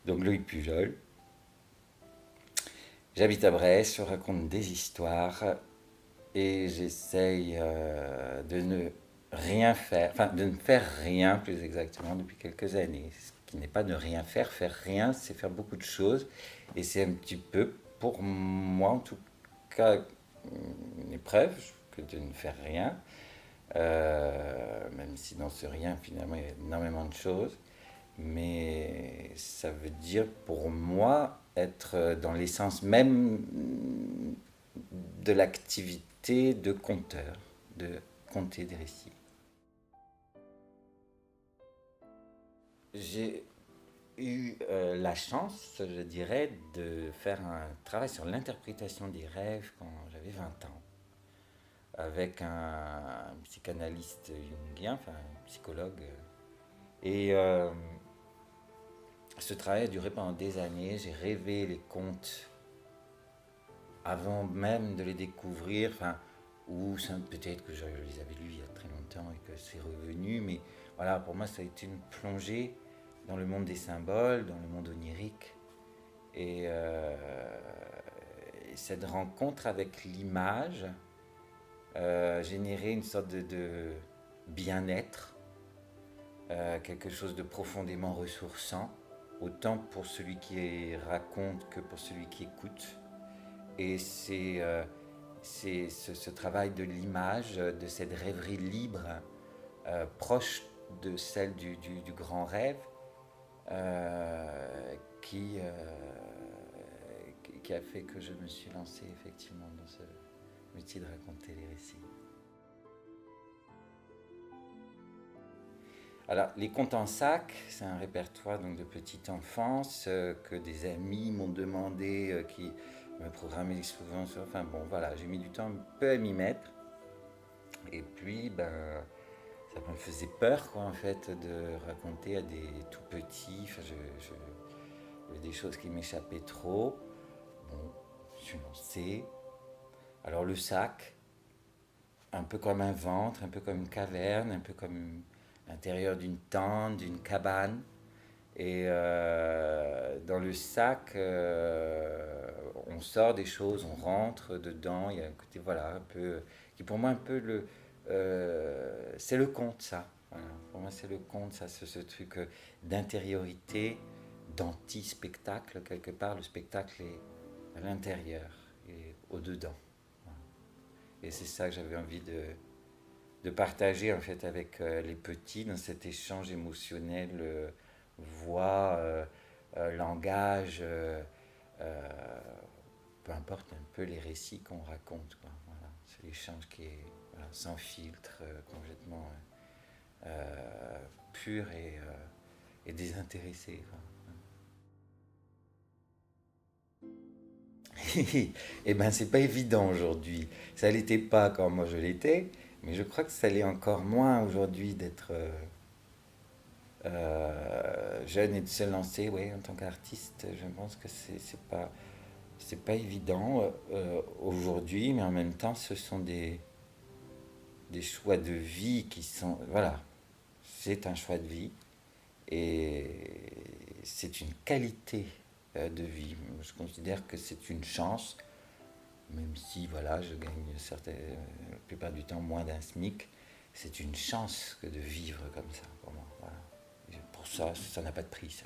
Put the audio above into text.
Donc Loïc Pujol. J'habite à Brest, je raconte des histoires et j'essaye de ne rien faire, enfin de ne faire rien plus exactement depuis quelques années. Ce qui n'est pas ne rien faire, faire rien, c'est faire beaucoup de choses et c'est un petit peu, pour moi en tout cas, une épreuve que de ne faire rien. Même si dans ce rien finalement il y a énormément de choses. Mais ça veut dire pour moi être dans l'essence même de l'activité de conteur, de conter des récits. J'ai eu la chance, je dirais, de faire un travail sur l'interprétation des rêves quand j'avais 20 ans, avec un psychanalyste jungien, enfin un psychologue. Et ce travail a duré pendant des années. J'ai rêvé les contes avant même de les découvrir, enfin, ou peut-être que je les avais lus il y a très longtemps et que c'est revenu, mais voilà, pour moi ça a été une plongée dans le monde des symboles, dans le monde onirique, et, et cette rencontre avec l'image générait une sorte de bien-être, quelque chose de profondément ressourçant, autant pour celui qui raconte que pour celui qui écoute. Et c'est ce travail de l'image, de cette rêverie libre, proche de celle du grand rêve, euh, qui, euh, qui a fait que je me suis lancé effectivement dans ce métier de raconter les récits. Alors, les contes en sac, c'est un répertoire donc, de petite enfance que des amis m'ont demandé, qui me programmaient souvent. Enfin bon, voilà, j'ai mis du temps un peu à m'y mettre. Et puis, ben, ça me faisait peur, quoi, en fait, de raconter à des tout petits. Enfin, il y avait des choses qui m'échappaient trop. Bon, je suis lancé. Alors, le sac, un peu comme un ventre, un peu comme une caverne, un peu comme l'intérieur d'une tente, d'une cabane. Et dans le sac, on sort des choses, on rentre dedans. Il y a un côté, voilà, un peu, qui pour moi, un peu c'est le conte, ça. Voilà. Pour moi, c'est le conte, ça, ce truc d'intériorité, d'anti-spectacle, quelque part. Le spectacle est à l'intérieur et au-dedans. Voilà. Et c'est ça que j'avais envie de partager, en fait, avec les petits dans cet échange émotionnel. Voix, langage, euh, peu importe un peu les récits qu'on raconte. Quoi. Voilà. C'est l'échange qui est voilà, sans filtre, complètement pur et désintéressé. Quoi. Eh ben c'est pas évident aujourd'hui. Ça l'était pas quand moi je l'étais, mais je crois que ça l'est encore moins aujourd'hui d'être jeune et de se lancer, ouais, en tant qu'artiste. Je pense que c'est pas évident aujourd'hui, mais en même temps, ce sont des choix de vie qui sont, voilà, c'est un choix de vie et c'est une qualité de vie. Je considère que c'est une chance, même si, voilà, je gagne la plupart du temps moins d'un SMIC, c'est une chance que de vivre comme ça pour moi. Voilà. Et pour ça, ça n'a pas de prix, ça.